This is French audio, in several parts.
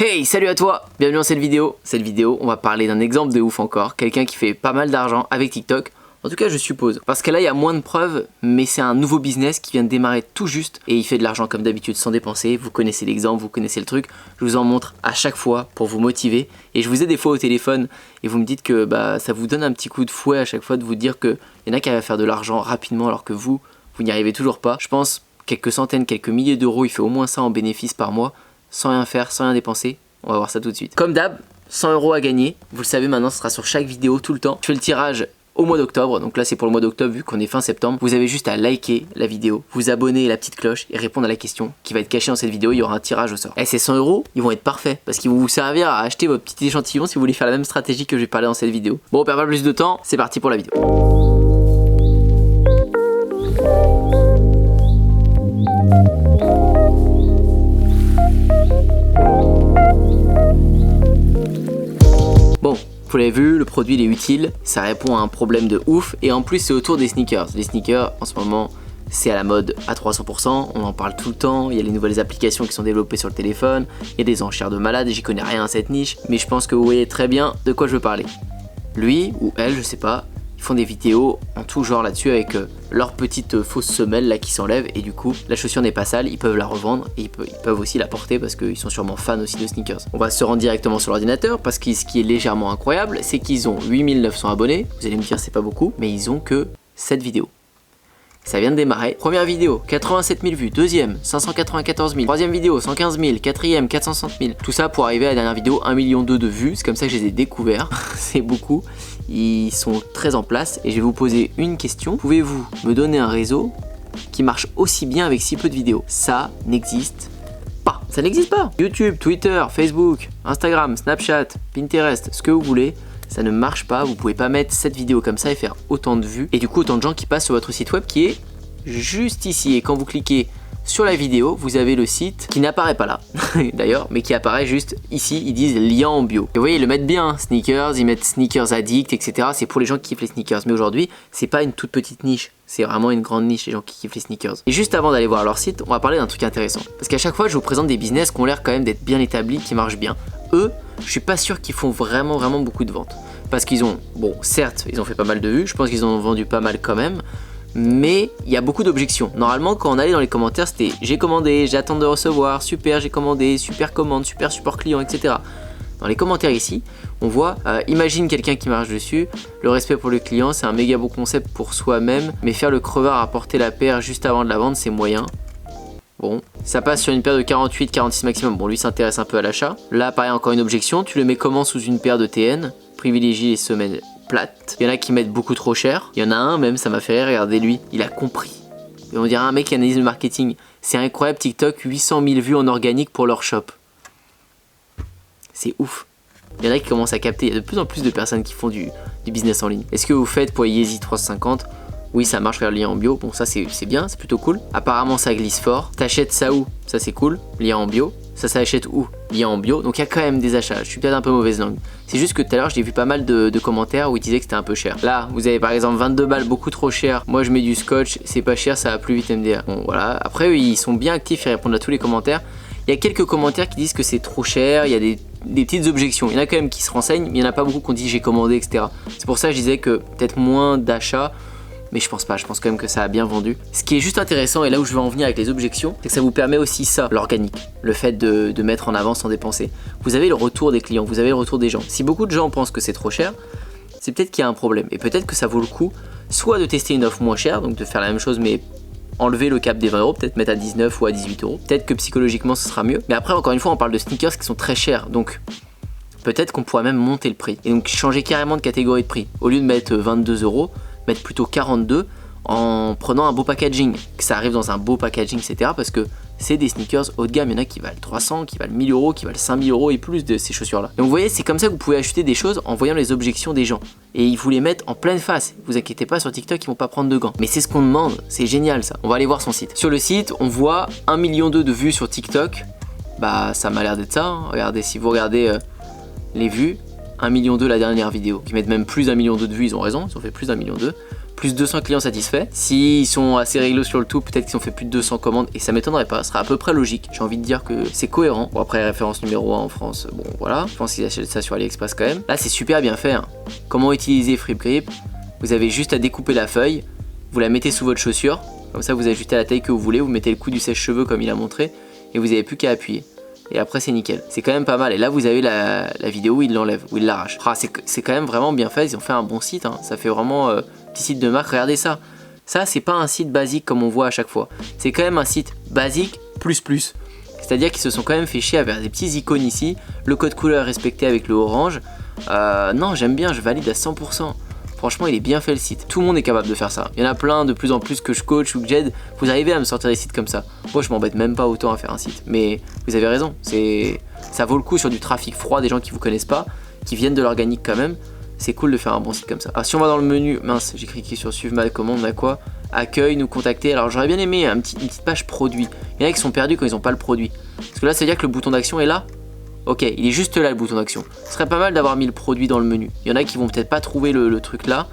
Hey, salut à toi, bienvenue dans cette vidéo. Cette vidéo, on va parler d'un exemple de ouf encore, quelqu'un qui fait pas mal d'argent avec TikTok. En tout cas, je suppose. Parce que là, il y a moins de preuves, mais c'est un nouveau business qui vient de démarrer tout juste. Et il fait de l'argent comme d'habitude sans dépenser. Vous connaissez l'exemple, vous connaissez le truc. Je vous en montre à chaque fois pour vous motiver. Et je vous ai des fois au téléphone et vous me dites que ça vous donne un petit coup de fouet à chaque fois de vous dire qu'il y en a qui arrivent à faire de l'argent rapidement alors que vous n'y arrivez toujours pas. Je pense quelques centaines, quelques milliers d'euros, il fait au moins ça en bénéfice par mois. Sans rien faire, sans rien dépenser. On va voir ça tout de suite. Comme d'hab, 100 € à gagner. Vous le savez maintenant, ce sera sur chaque vidéo tout le temps. Je fais le tirage au mois d'octobre. Donc là, c'est pour le mois d'octobre vu qu'on est fin septembre. Vous avez juste à liker la vidéo, vous abonner à la petite cloche et répondre à la question qui va être cachée dans cette vidéo. Il y aura un tirage au sort. Et ces 100 €, ils vont être parfaits parce qu'ils vont vous servir à acheter votre petit échantillon si vous voulez faire la même stratégie que je vais parler dans cette vidéo. Bon, on perd pas plus de temps. C'est parti pour la vidéo. Bon, vous l'avez vu, le produit il est utile, ça répond à un problème de ouf et en plus c'est autour des sneakers. Les sneakers en ce moment c'est à la mode à 300%, on en parle tout le temps, il y a les nouvelles applications qui sont développées sur le téléphone, il y a des enchères de malades, j'y connais rien à cette niche, mais je pense que vous voyez très bien de quoi je veux parler. Lui ou elle, je sais pas, ils font des vidéos en tout genre là-dessus avec leur petite fausse semelle là qui s'enlève et du coup la chaussure n'est pas sale, ils peuvent la revendre et ils peuvent aussi la porter parce qu'ils sont sûrement fans aussi de sneakers. On va se rendre directement sur l'ordinateur parce que ce qui est légèrement incroyable c'est qu'ils ont 8900 abonnés, vous allez me dire c'est pas beaucoup, mais ils ont que 7 vidéos. Ça vient de démarrer. Première vidéo, 87 000 vues. Deuxième, 594 000. Troisième vidéo, 115 000. Quatrième, 460 000. Tout ça pour arriver à la dernière vidéo, 1,2 million de vues. C'est comme ça que je les ai découverts. C'est beaucoup. Ils sont très en place. Et je vais vous poser une question. Pouvez-vous me donner un réseau qui marche aussi bien avec si peu de vidéos? Ça n'existe pas. Ça n'existe pas. YouTube, Twitter, Facebook, Instagram, Snapchat, Pinterest, ce que vous voulez. Ça ne marche pas, vous pouvez pas mettre cette vidéo comme ça et faire autant de vues et du coup autant de gens qui passent sur votre site web qui est juste ici. Et quand vous cliquez sur la vidéo, vous avez le site qui n'apparaît pas là d'ailleurs, mais qui apparaît juste ici. Ils disent lien en bio. Et vous voyez, ils le mettent bien, sneakers, ils mettent sneakers addict, etc. C'est pour les gens qui kiffent les sneakers. Mais aujourd'hui, c'est pas une toute petite niche, c'est vraiment une grande niche, les gens qui kiffent les sneakers. Et juste avant d'aller voir leur site, on va parler d'un truc intéressant. Parce qu'à chaque fois, je vous présente des business qui ont l'air quand même d'être bien établis, qui marchent bien. Eux, je suis pas sûr qu'ils font vraiment beaucoup de ventes. Parce qu'ils ont, bon certes, ils ont fait pas mal de vues, je pense qu'ils en ont vendu pas mal quand même, mais il y a beaucoup d'objections. Normalement, quand on allait dans les commentaires, c'était j'ai commandé, j'attends de recevoir, super j'ai commandé, super commande, super support client, etc. Dans les commentaires ici, on voit, imagine quelqu'un qui marche dessus, le respect pour le client, c'est un méga beau concept pour soi-même, mais faire le crevard à porter la paire juste avant de la vente, c'est moyen. Bon, ça passe sur une paire de 48, 46 maximum. Bon, lui s'intéresse un peu à l'achat. Là, pareil, encore une objection. Tu le mets comment sous une paire de TN? Privilégie les semelles plates. Il y en a qui mettent beaucoup trop cher. Il y en a un même, ça m'a fait rire. Regardez lui, il a compris. Et on dirait un mec qui analyse le marketing. C'est incroyable, TikTok, 800 000 vues en organique pour leur shop. C'est ouf. Il y en a qui commencent à capter. Il y a de plus en plus de personnes qui font du business en ligne. Est-ce que vous faites pour Yeezy 350? Oui, ça marche, vers le lien en bio. Bon, ça c'est bien, c'est plutôt cool. Apparemment, ça glisse fort. T'achètes ça où? Ça c'est cool. Lien en bio. Ça s'achète où? Lien en bio. Donc il y a quand même des achats. Je suis peut-être un peu mauvaise langue. C'est juste que tout à l'heure, j'ai vu pas mal de commentaires où ils disaient que c'était un peu cher. Là, vous avez par exemple 22 balles, beaucoup trop cher. Moi, je mets du scotch, c'est pas cher, ça va plus vite MDR. Bon, voilà. Après, eux, ils sont bien actifs et répondent à tous les commentaires. Il y a quelques commentaires qui disent que c'est trop cher. Il y a des petites objections. Il y en a quand même qui se renseignent, mais il n'y en a pas beaucoup qui ont dit j'ai commandé, etc. C'est pour ça que je disais que peut-être moins d'achats. Mais je pense pas, je pense quand même que ça a bien vendu. Ce qui est juste intéressant, et là où je veux en venir avec les objections, c'est que ça vous permet aussi ça, l'organique. Le fait de mettre en avant sans dépenser. Vous avez le retour des clients, vous avez le retour des gens. Si beaucoup de gens pensent que c'est trop cher, c'est peut-être qu'il y a un problème. Et peut-être que ça vaut le coup, soit de tester une offre moins chère, donc de faire la même chose mais enlever le cap des 20 €, peut-être mettre à 19 ou à 18 €. Peut-être que psychologiquement ce sera mieux. Mais après, encore une fois, on parle de sneakers qui sont très chers. Donc peut-être qu'on pourrait même monter le prix. Et donc changer carrément de catégorie de prix. Au lieu de mettre 22 €, mettre plutôt 42 en prenant un beau packaging, que ça arrive dans un beau packaging, etc. Parce que c'est des sneakers haut de gamme, il y en a qui valent 300, qui valent 1000 €, qui valent 5000 € et plus de ces chaussures là. Donc vous voyez, c'est comme ça que vous pouvez acheter des choses en voyant les objections des gens. Et ils vous les mettent en pleine face. Vous inquiétez pas, sur TikTok ils vont pas prendre de gants. Mais c'est ce qu'on demande, c'est génial ça. On va aller voir son site. Sur le site, on voit 1,2 million de vues sur TikTok. Bah ça m'a l'air d'être ça, hein. Regardez, si vous regardez les vues, 1,2 million la dernière vidéo. Ils mettent même plus d'1,2 million de vues, ils ont raison, ils ont fait plus d'1,2 million. plus 200 clients satisfaits. S'ils sont assez réglo sur le tout, peut-être qu'ils ont fait plus de 200 commandes et ça m'étonnerait pas, ce sera à peu près logique. J'ai envie de dire que c'est cohérent. Bon, après, référence numéro 1 en France, bon voilà, je pense qu'ils achètent ça sur AliExpress quand même. Là, c'est super bien fait. Hein. Comment utiliser FreeGrip? Vous avez juste à découper la feuille, vous la mettez sous votre chaussure, comme ça vous ajustez à la taille que vous voulez, vous mettez le coup du sèche-cheveux comme il a montré et vous n'avez plus qu'à appuyer. Et après c'est nickel. C'est quand même pas mal. Et là vous avez la vidéo où il l'enlève, où il l'arrache. Ah, c'est quand même vraiment bien fait, ils ont fait un bon site. Hein. Ça fait vraiment petit site de marque. Regardez ça. Ça c'est pas un site basique comme on voit à chaque fois. C'est quand même un site basique plus plus. C'est-à-dire qu'ils se sont quand même fait chier avec des petits icônes ici. Le code couleur respecté avec le orange. Non, j'aime bien, je valide à 100%. Franchement, il est bien fait le site. Tout le monde est capable de faire ça. Il y en a plein de plus en plus que je coach ou que j'aide. Vous arrivez à me sortir des sites comme ça. Moi, je m'embête même pas autant à faire un site. Mais vous avez raison. Ça vaut le coup sur du trafic froid, des gens qui vous connaissent pas, qui viennent de l'organique quand même. C'est cool de faire un bon site comme ça. Alors, si on va dans le menu, mince, j'ai cliqué sur suivre ma commande, on a quoi? Accueil, nous contacter. Alors, j'aurais bien aimé une petite page produit. Il y en a qui sont perdus quand ils n'ont pas le produit. Parce que là, ça veut dire que le bouton d'action est là. Ok, il est juste là le bouton d'action. Ce serait pas mal d'avoir mis le produit dans le menu. Il y en a qui vont peut-être pas trouver le truc là.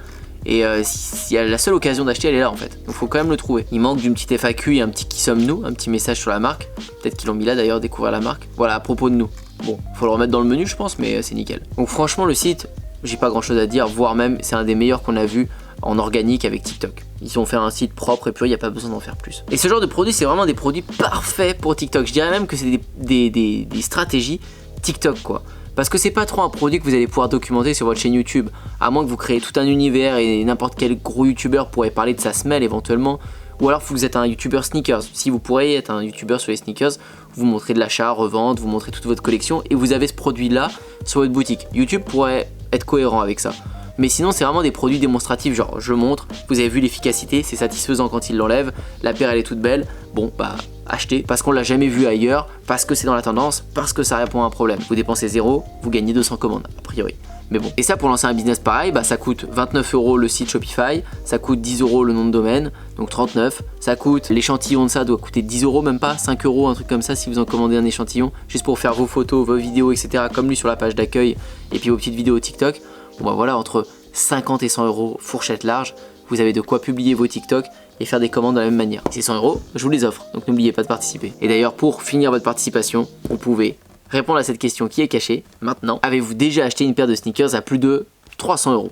Et si la seule occasion d'acheter elle est là en fait. Donc faut quand même le trouver. Il manque d'une petite FAQ et un petit qui sommes-nous, un petit message sur la marque. Peut-être qu'ils l'ont mis là d'ailleurs, découvrir la marque. Voilà, à propos de nous. Bon, faut le remettre dans le menu je pense, mais c'est nickel. Donc franchement le site, j'ai pas grand chose à dire, voire même c'est un des meilleurs qu'on a vu en organique avec TikTok. Ils ont fait un site propre et puis il n'y a pas besoin d'en faire plus. Et ce genre de produit c'est vraiment des produits parfaits pour TikTok. Je dirais même que c'est des stratégies TikTok quoi. Parce que c'est pas trop un produit que vous allez pouvoir documenter sur votre chaîne YouTube, à moins que vous créez tout un univers et n'importe quel gros youtubeur pourrait parler de sa semelle éventuellement, ou alors vous êtes un youtubeur sneakers. Si vous pourriez être un youtubeur sur les sneakers, vous montrez de l'achat, revente, vous montrez toute votre collection et vous avez ce produit là sur votre boutique. YouTube pourrait être cohérent avec ça. Mais sinon c'est vraiment des produits démonstratifs, genre je montre, vous avez vu l'efficacité, c'est satisfaisant quand il l'enlève, la paire elle est toute belle, bon bah achetez parce qu'on l'a jamais vu ailleurs, parce que c'est dans la tendance, parce que ça répond à un problème. Vous dépensez 0, vous gagnez 200 commandes a priori. Mais bon, et ça pour lancer un business pareil, bah ça coûte 29 € le site Shopify, ça coûte 10 € le nom de domaine, donc 39, ça coûte, l'échantillon de ça doit coûter 10 € même pas, 5 €, un truc comme ça si vous en commandez un échantillon, juste pour faire vos photos, vos vidéos, etc. comme lui sur la page d'accueil, et puis vos petites vidéos TikTok. Bon bah voilà, entre 50 et 100 €, fourchette large, vous avez de quoi publier vos TikTok et faire des commandes de la même manière. Ces 100 €, je vous les offre, donc n'oubliez pas de participer. Et d'ailleurs, pour finir votre participation, vous pouvez répondre à cette question qui est cachée. Maintenant, avez-vous déjà acheté une paire de sneakers à plus de 300 €?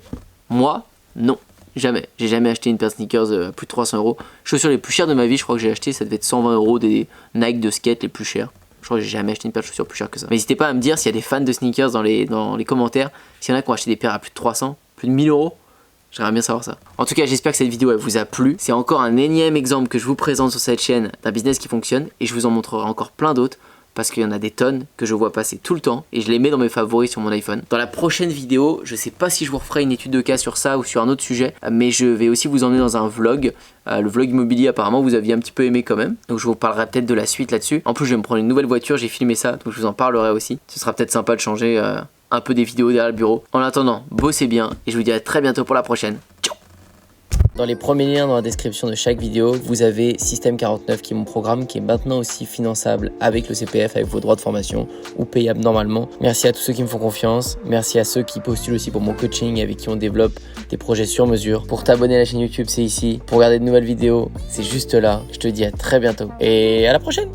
Moi, non. Jamais. J'ai jamais acheté une paire de sneakers à plus de 300 €. Chaussures les plus chères de ma vie, je crois que j'ai acheté, ça devait être 120 € des Nike de skate les plus chers. Je crois que j'ai jamais acheté une paire de chaussures plus chères que ça. Mais n'hésitez pas à me dire s'il y a des fans de sneakers dans les commentaires, s'il y en a qui ont acheté des paires à plus de 300, plus de 1000 €. J'aimerais bien savoir ça. En tout cas, j'espère que cette vidéo elle vous a plu. C'est encore un énième exemple que je vous présente sur cette chaîne d'un business qui fonctionne et je vous en montrerai encore plein d'autres parce qu'il y en a des tonnes que je vois passer tout le temps et je les mets dans mes favoris sur mon iPhone. Dans la prochaine vidéo, je sais pas si je vous referai une étude de cas sur ça ou sur un autre sujet, mais je vais aussi vous emmener dans un vlog. Le vlog immobilier apparemment vous aviez un petit peu aimé quand même, donc je vous parlerai peut-être de la suite là-dessus. En plus je vais me prendre une nouvelle voiture, j'ai filmé ça, donc je vous en parlerai aussi. Ce sera peut-être sympa de changer un peu des vidéos derrière le bureau. En attendant, bossez bien et je vous dis à très bientôt pour la prochaine. Ciao. Dans les premiers liens dans la description de chaque vidéo, vous avez Système 49 qui est mon programme qui est maintenant aussi finançable avec le CPF, avec vos droits de formation ou payable normalement. Merci à tous ceux qui me font confiance. Merci à ceux qui postulent aussi pour mon coaching avec qui on développe des projets sur mesure. Pour t'abonner à la chaîne YouTube, c'est ici. Pour regarder de nouvelles vidéos, c'est juste là. Je te dis à très bientôt et à la prochaine.